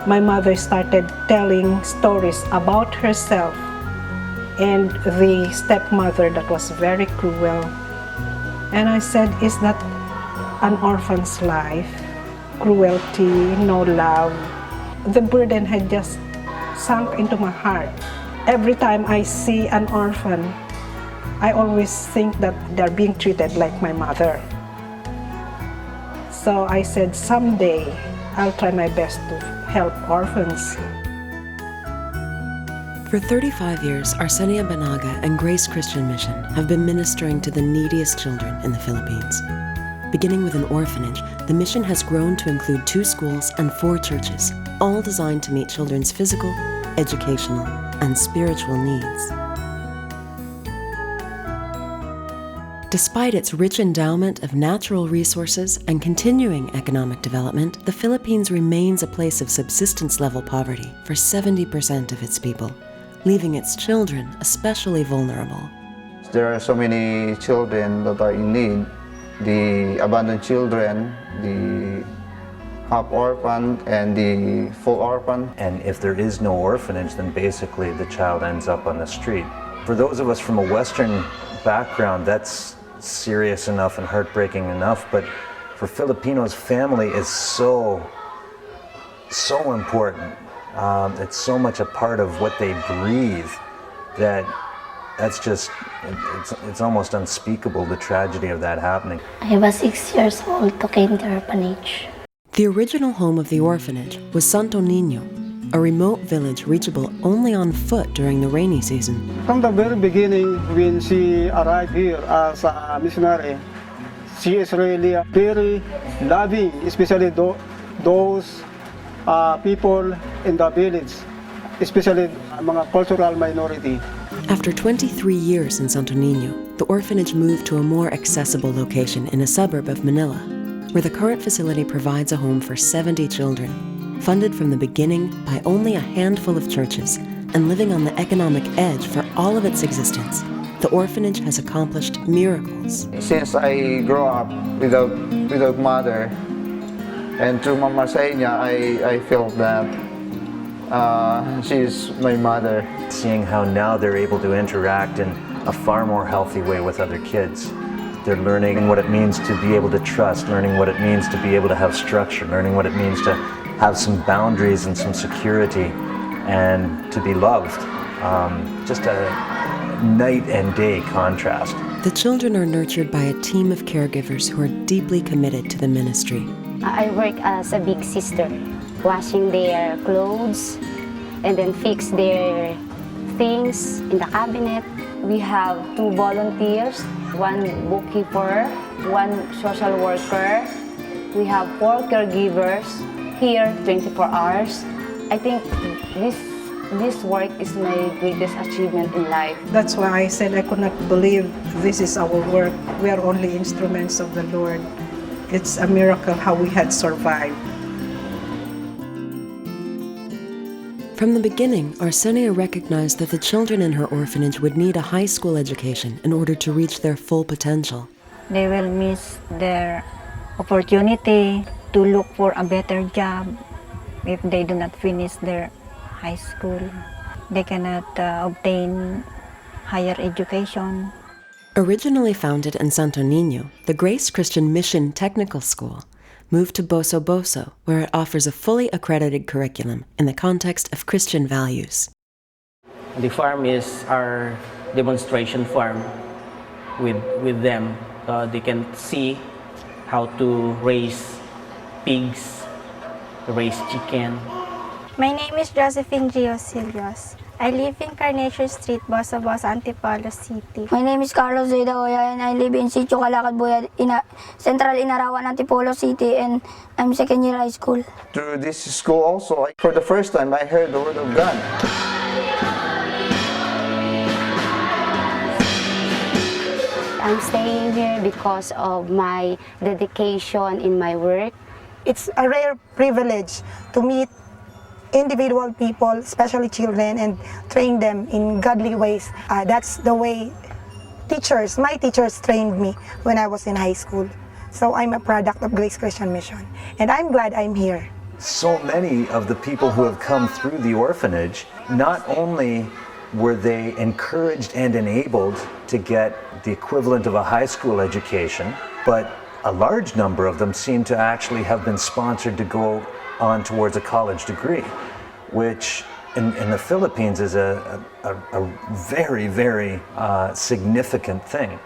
my mother started telling stories about herself and the stepmother that was very cruel. And I said, is that an orphan's life? Cruelty, no love. The burden had just sunk into my heart. Every time I see an orphan, I always think that they're being treated like my mother. So I said, someday I'll try my best to help orphans. For 35 years, Arsenia Banaga and Grace Christian Mission have been ministering to the neediest children in the Philippines. Beginning with an orphanage, the mission has grown to include 2 schools and 4 churches, all designed to meet children's physical, educational, and spiritual needs. Despite its rich endowment of natural resources and continuing economic development, the Philippines remains a place of subsistence-level poverty for 70% of its people, leaving its children especially vulnerable. There are so many children that are in need. The abandoned children, the half-orphan, and the full orphan. And if there is no orphanage, then basically the child ends up on the street. For those of us from a Western background, that's serious enough and heartbreaking enough, but for Filipinos, family is so important. It's so much a part of what they breathe that's just, it's almost unspeakable, the tragedy of that happening. I was 6 years old to came to orphanage. The original home of the orphanage was Santo Niño, a remote village reachable only on foot during the rainy season. From the very beginning, when she arrived here as a missionary, she is really very loving, especially those people in the village, especially mga cultural minority. After 23 years in Santo Niño, the orphanage moved to a more accessible location in a suburb of Manila, where the current facility provides a home for 70 children, funded from the beginning by only a handful of churches and living on the economic edge for all of its existence. The orphanage has accomplished miracles. Since I grew up without mother, and through Mama Arsenia, I feel that she's my mother. Seeing how now they're able to interact in a far more healthy way with other kids. They're learning what it means to be able to trust, learning what it means to be able to have structure, learning what it means to have some boundaries and some security and to be loved. Just a night and day contrast. The children are nurtured by a team of caregivers who are deeply committed to the ministry. I work as a big sister, washing their clothes and then fix their things in the cabinet. We have 2 volunteers, 1 bookkeeper, 1 social worker. We have 4 caregivers here 24 hours. I think this work is my greatest achievement in life. That's why I said I could not believe this is our work. We are only instruments of the Lord. It's a miracle how we had survived. From the beginning, Arsenia recognized that the children in her orphanage would need a high school education in order to reach their full potential. They will miss their opportunity to look for a better job if they do not finish their high school. They cannot obtain higher education. Originally founded in Santo Niño, the Grace Christian Mission Technical School moved to Boso-Boso, where it offers a fully accredited curriculum in the context of Christian values. The farm is our demonstration farm with them. They can see how to raise pigs, raise chicken. My name is Josephine Giosilios. I live in Carnation Street, Boso-Boso, Antipolo City. My name is Carlos Zeda Oya and I live in Sitio Calacad, Buyad, Central Inarawan, Antipolo City, and I'm second year high school. Through this school also, for the first time, I heard the word of God. I'm staying here because of my dedication in my work. It's a rare privilege to meet individual people, especially children, and train them in godly ways. That's the way my teachers trained me when I was in high school. So I'm a product of Grace Christian Mission, and I'm glad I'm here. so many of the people who have come through the orphanage, not only were they encouraged and enabled to get the equivalent of a high school education, but a large number of them seem to actually have been sponsored to go on towards a college degree, which in the Philippines is a very, very significant thing.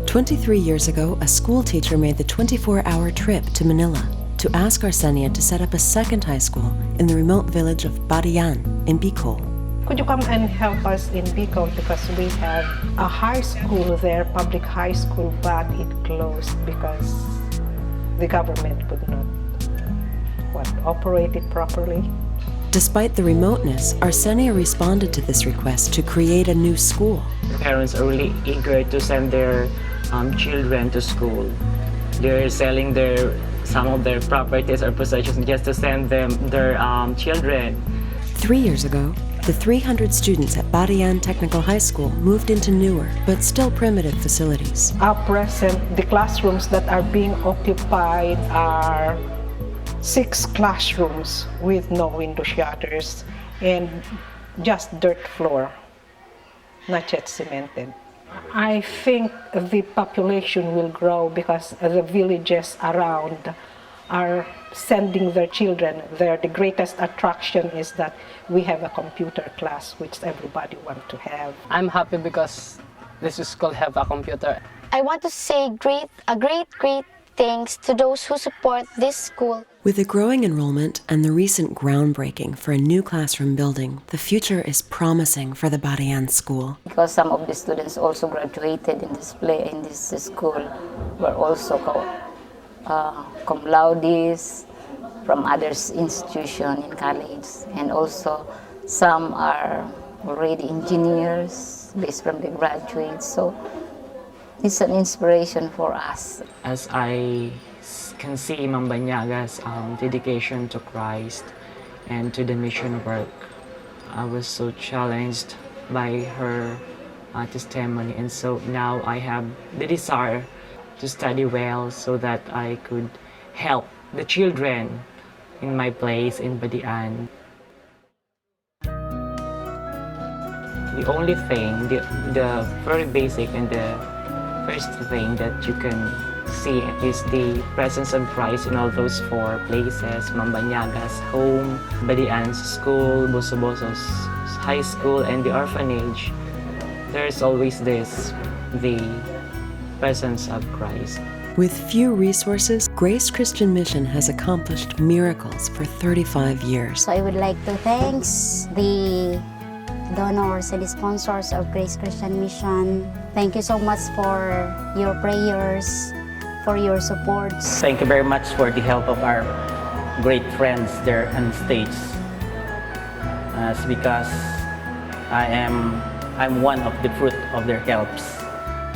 23 years ago, a school teacher made the 24-hour trip to Manila to ask Arsenia to set up a second high school in the remote village of Barian in Bicol. Could you come and help us in Bicol, because we have a high school there, public high school, but it closed because the government would not operate it properly. Despite the remoteness, Arsenia responded to this request to create a new school. Parents are really eager to send their children to school. They're selling some of their properties or possessions just to send them their children. 3 years ago, the 300 students at Barian Technical High School moved into newer but still primitive facilities. At present, the classrooms that are being occupied are 6 classrooms with no window shutters and just dirt floor, not yet cemented. I think the population will grow because the villages around are sending their children there. The greatest attraction is that we have a computer class, which everybody wants to have. I'm happy because this school have a computer. I want to say a great thanks to those who support this school. With the growing enrollment and the recent groundbreaking for a new classroom building, the future is promising for the Barian school. Because some of the students also graduated in this school, were also cum laudes from other institutions in college, and also some are already engineers based from the graduates. So it's an inspiration for us. As I can see Ma'am Banyaga's dedication to Christ and to the mission work, I was so challenged by her testimony, and so now I have the desire to study well so that I could help the children in my place in Badian. The only thing, the very basic and the first thing that you can see is the presence of Christ in all those 4 places: Ma'am Banyaga's home, Badian's school, Boso-Boso's high school, and the orphanage. There's always the presence of Christ. With few resources, Grace Christian Mission has accomplished miracles for 35 years. So I would like to thank the donors and the sponsors of Grace Christian Mission. Thank you so much for your prayers, for your support. Thank you very much for the help of our great friends there on the States. It's because I'm one of the fruit of their helps.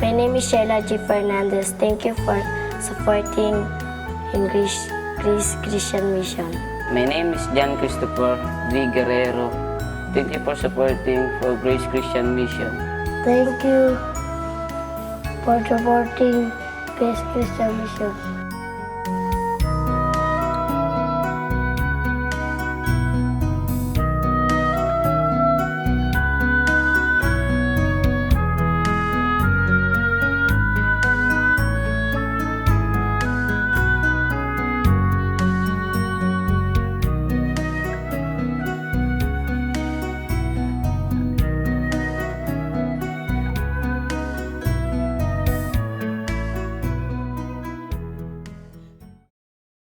My name is Sheila G. Fernandez. Thank you for supporting Grace Christian Mission. My name is John Christopher D. Guerrero. Thank you for supporting for Grace Christian Mission. Thank you for supporting Grace Christian Mission.